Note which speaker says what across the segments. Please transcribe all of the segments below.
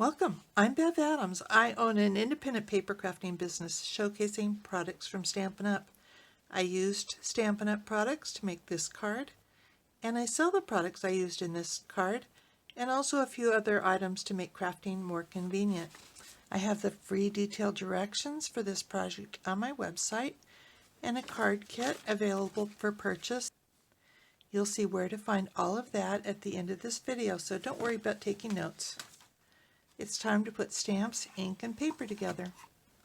Speaker 1: Welcome, I'm Bev Adams. I own an independent paper crafting business showcasing products from Stampin' Up. I used Stampin' Up products to make this card, and I sell the products I used in this card, and also a few other items to make crafting more convenient. I have the free detailed directions for this project on my website, and a card kit available for purchase. You'll see where to find all of that at the end of this video, so don't worry about taking notes. It's time to put stamps, ink, and paper together.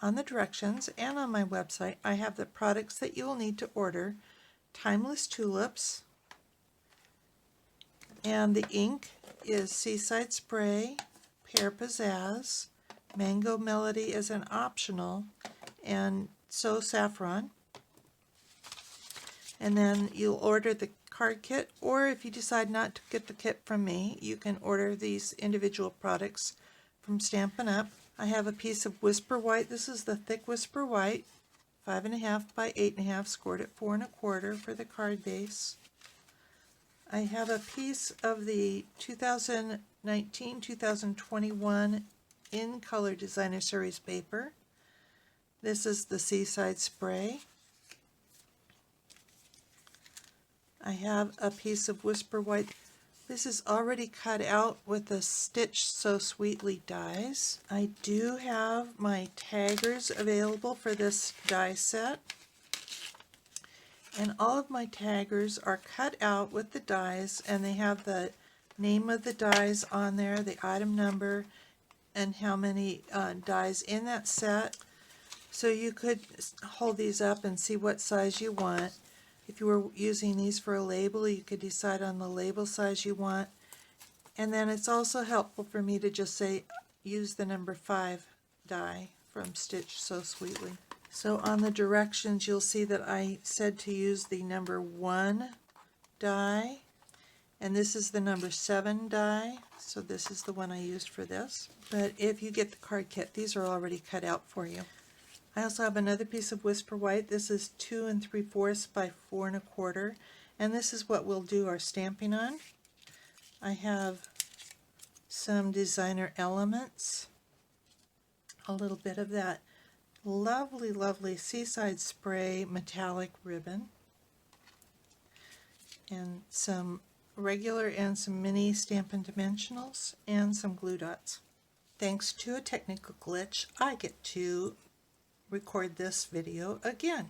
Speaker 1: On the directions and on my website, I have the products that you will need to order: Timeless Tulips, and the ink is Seaside Spray, Pear Pizzazz, Mango Melody is an optional, and So Saffron. And then you'll order the card kit, or if you decide not to get the kit from me, you can order these individual products from Stampin' Up. I have a piece of Whisper White. This is the thick Whisper White, 5.5 by 8.5, scored at 4 1/4 for the card base. I have a piece of the 2019-2021 In Color Designer Series paper. This is the Seaside Spray. I have a piece of Whisper White. This is already cut out with the Stitch So Sweetly dies. I do have my taggers available for this die set. And all of my taggers are cut out with the dies, and they have the name of the dies on there, the item number, and how many dies in that set. So you could hold these up and see what size you want. If you were using these for a label, you could decide on the label size you want. And then it's also helpful for me to just say, use the number 5 die from Stitch So Sweetly. So on the directions, you'll see that I said to use the number 1 die, and this is the number 7 die, so this is the one I used for this. But if you get the card kit, these are already cut out for you. I also have another piece of Whisper White. This is 2 3/4 by 4 1/4, and this is what we'll do our stamping on. I have some designer elements, a little bit of that lovely, lovely Seaside Spray metallic ribbon, and some regular and some mini Stampin' Dimensionals, and some glue dots. Thanks to a technical glitch, I get to record this video again.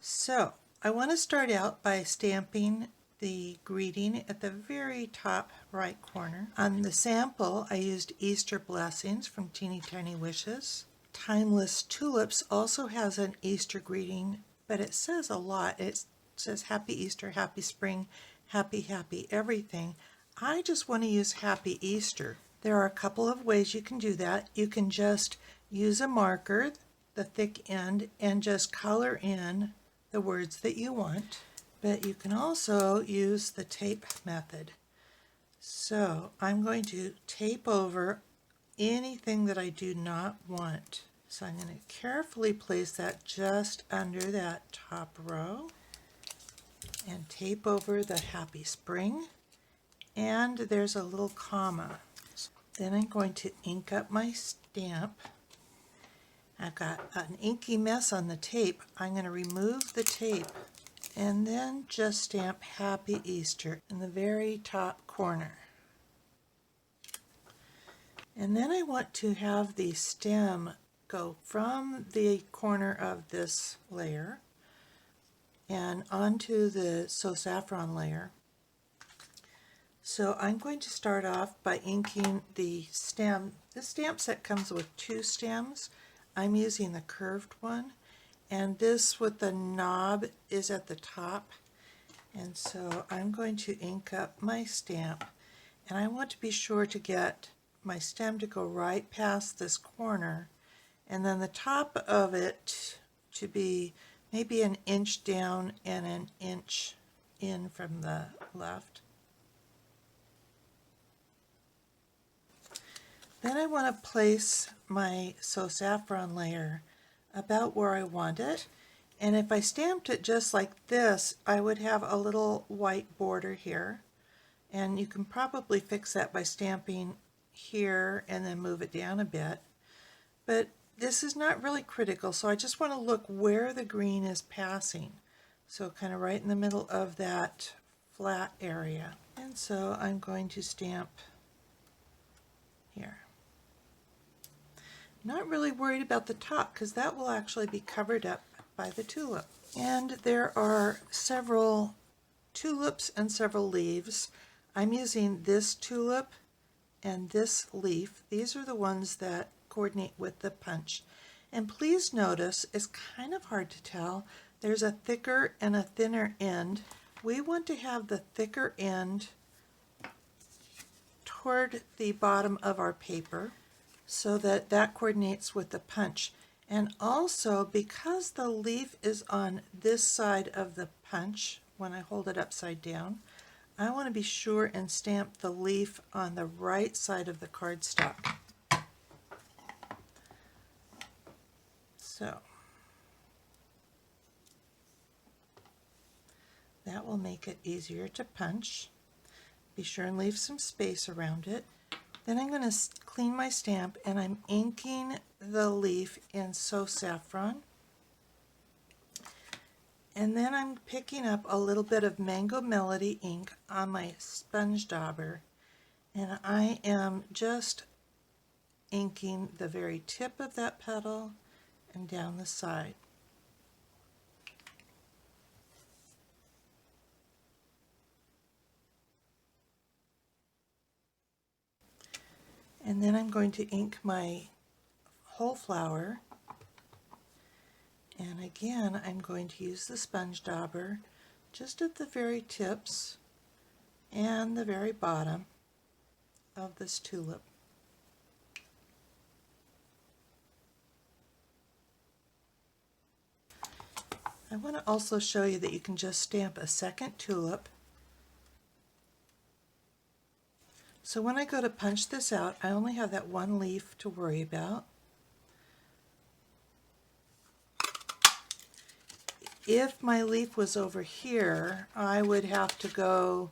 Speaker 1: So I want to start out by stamping the greeting at the very top right corner. On the sample, I used Easter Blessings from Teeny Tiny Wishes. Timeless Tulips also has an Easter greeting, but it says a lot. It says Happy Easter, Happy Spring, Happy, Happy Everything. I just want to use Happy Easter. There are a couple of ways you can do that. You can just use a marker, the thick end, and just color in the words that you want. But you can also use the tape method. So I'm going to tape over anything that I do not want. So I'm going to carefully place that just under that top row and tape over the Happy Spring. And there's a little comma. Then I'm going to ink up my stamp. I've got an inky mess on the tape. I'm going to remove the tape and then just stamp Happy Easter in the very top corner. And then I want to have the stem go from the corner of this layer and onto the So Saffron layer. So I'm going to start off by inking the stem. This stamp set comes with 2 stems. I'm using the curved one, and this with the knob is at the top. And so I'm going to ink up my stamp, and I want to be sure to get my stem to go right past this corner, and then the top of it to be maybe 1 inch down and 1 inch in from the left. Then I want to place my So Saffron layer about where I want it, and if I stamped it just like this, I would have a little white border here, and you can probably fix that by stamping here and then move it down a bit. But this is not really critical, so I just want to look where the green is passing. So kind of right in the middle of that flat area. And so I'm going to stamp here. Not really worried about the top because that will actually be covered up by the tulip. And there are several tulips and several leaves. I'm using this tulip and this leaf. These are the ones that coordinate with the punch. And please notice, it's kind of hard to tell. There's a thicker and a thinner end. We want to have the thicker end toward the bottom of our paper so that that coordinates with the punch. And also, because the leaf is on this side of the punch, when I hold it upside down, I want to be sure and stamp the leaf on the right side of the cardstock. So that will make it easier to punch. Be sure and leave some space around it. Then I'm going to clean my stamp and I'm inking the leaf in So Saffron. And then I'm picking up a little bit of Mango Melody ink on my sponge dauber, and I am just inking the very tip of that petal and down the side. And then I'm going to ink my whole flower. And again, I'm going to use the sponge dauber just at the very tips and the very bottom of this tulip. I want to also show you that you can just stamp a second tulip. So when I go to punch this out, I only have that one leaf to worry about. If my leaf was over here, I would have to go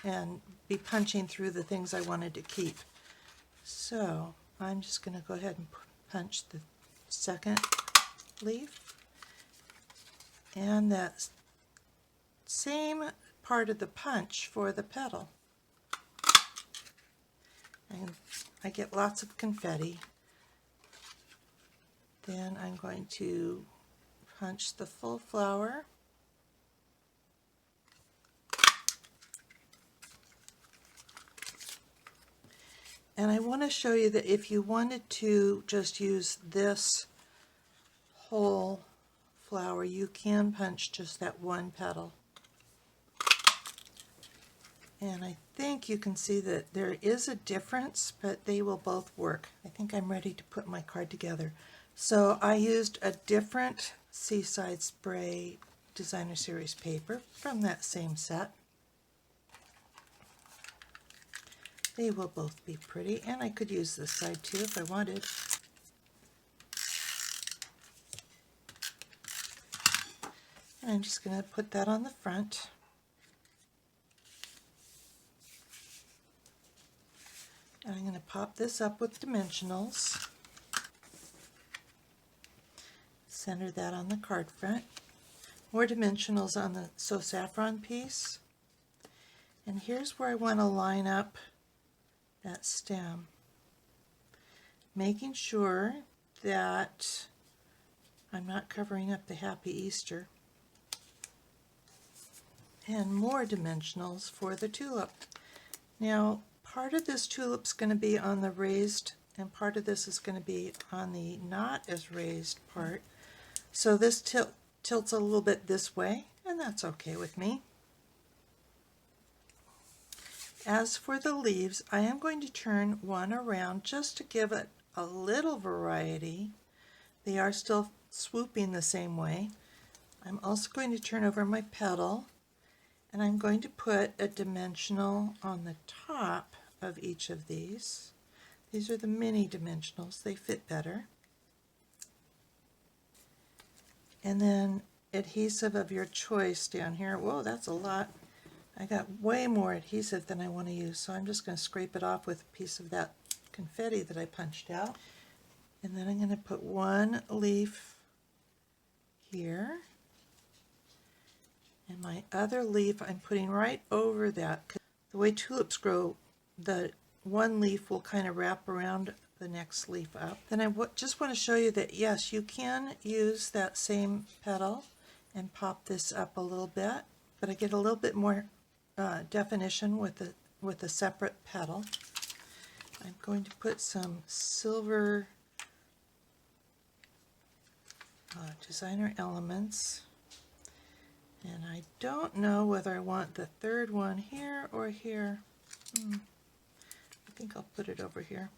Speaker 1: and be punching through the things I wanted to keep. So I'm just going to go ahead and punch the second leaf. And that same part of the punch for the petal. And I get lots of confetti. Then I'm going to punch the full flower. And I want to show you that if you wanted to just use this whole flower, you can punch just that one petal. And I think you can see that there is a difference, but they will both work. I think I'm ready to put my card together. So I used a different Seaside Spray Designer Series paper from that same set. They will both be pretty, and I could use this side too if I wanted. And I'm just going to put that on the front. And I'm going to pop this up with dimensionals. Center that on the card front. More dimensionals on the So Saffron piece. And here's where I want to line up that stem, making sure that I'm not covering up the Happy Easter. And more dimensionals for the tulip. Now, part of this tulip's going to be on the raised, and part of this is going to be on the not as raised part. So this tilts a little bit this way, and that's okay with me. As for the leaves, I am going to turn one around just to give it a little variety. They are still swooping the same way. I'm also going to turn over my petal, and I'm going to put a dimensional on the top of each of these. These are the mini dimensionals. They fit better. And then adhesive of your choice down here. Whoa, that's a lot. I got way more adhesive than I want to use, so I'm just going to scrape it off with a piece of that confetti that I punched out. And then I'm going to put one leaf here. And my other leaf I'm putting right over that. The way tulips grow, the one leaf will kind of wrap around the next leaf up. Then I just want to show you that yes, you can use that same petal and pop this up a little bit, but I get a little bit more definition with a separate petal. I'm going to put some silver designer elements, and I don't know whether I want the third one here or here. I think I'll put it over here.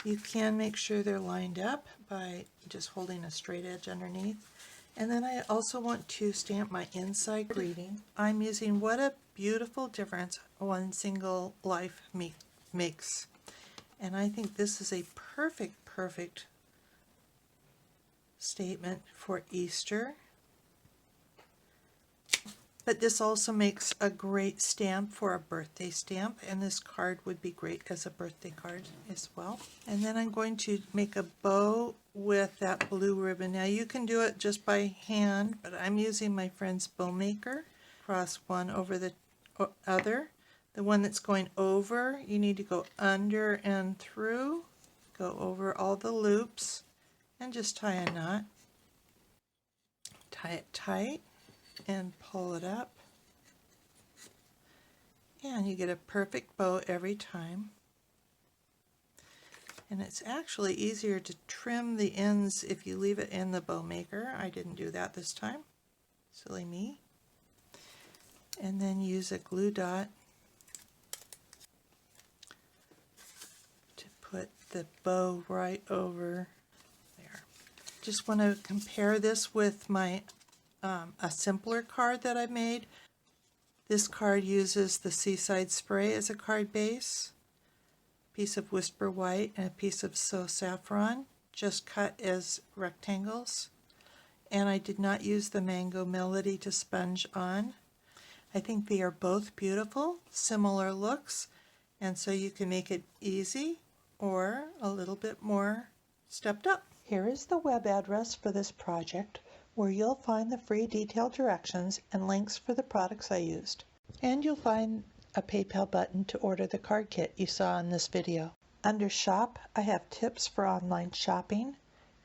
Speaker 1: You can make sure they're lined up by just holding a straight edge underneath. And then I also want to stamp my inside greeting. I'm using What a Beautiful Difference One Single Life Makes. And I think this is a perfect statement for Easter. But this also makes a great stamp for a birthday stamp, and this card would be great as a birthday card as well. And then I'm going to make a bow with that blue ribbon. Now you can do it just by hand, but I'm using my friend's bow maker. Cross one over the other. The one that's going over, you need to go under and through, go over all the loops, and just tie a knot. Tie it tight and pull it up, and you get a perfect bow every time. And it's actually easier to trim the ends if you leave it in the bow maker. I didn't do that this time, silly me. And then use a glue dot to put the bow right over there. Just want to compare this with my a simpler card that I made. This card uses the Seaside Spray as a card base, a piece of Whisper White, and a piece of So Saffron, just cut as rectangles. And I did not use the Mango Melody to sponge on. I think they are both beautiful, similar looks, and so you can make it easy or a little bit more stepped up. Here is the web address for this project, where you'll find the free detailed directions and links for the products I used. And you'll find a PayPal button to order the card kit you saw in this video. Under Shop, I have tips for online shopping,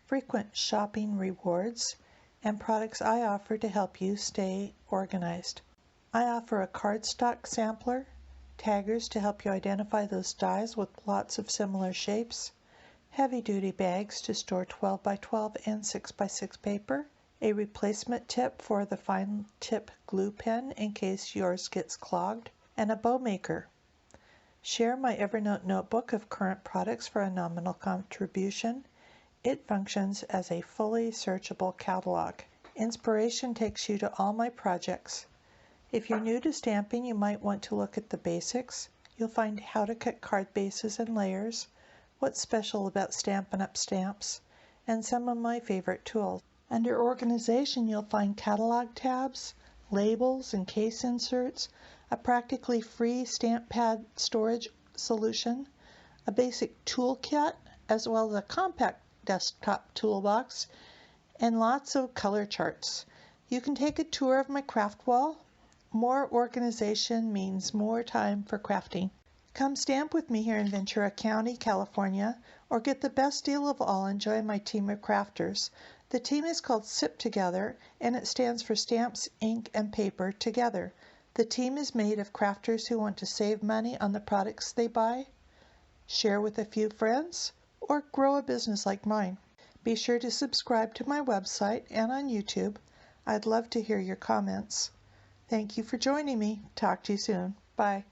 Speaker 1: frequent shopping rewards, and products I offer to help you stay organized. I offer a cardstock sampler, taggers to help you identify those dies with lots of similar shapes, heavy-duty bags to store 12 by 12 and 6 by 6 paper, a replacement tip for the fine tip glue pen in case yours gets clogged, and a bow maker. Share my Evernote notebook of current products for a nominal contribution. It functions as a fully searchable catalog. Inspiration takes you to all my projects. If you're new to stamping, you might want to look at the basics. You'll find how to cut card bases and layers, what's special about Stampin' Up! Stamps, and some of my favorite tools. Under Organization, you'll find catalog tabs, labels and case inserts, a practically free stamp pad storage solution, a basic toolkit, as well as a compact desktop toolbox, and lots of color charts. You can take a tour of my craft wall. More organization means more time for crafting. Come stamp with me here in Ventura County, California, or get the best deal of all and join my team of crafters. The team is called SIP Together, and it stands for Stamps, Ink, and Paper Together. The team is made of crafters who want to save money on the products they buy, share with a few friends, or grow a business like mine. Be sure to subscribe to my website and on YouTube. I'd love to hear your comments. Thank you for joining me. Talk to you soon. Bye.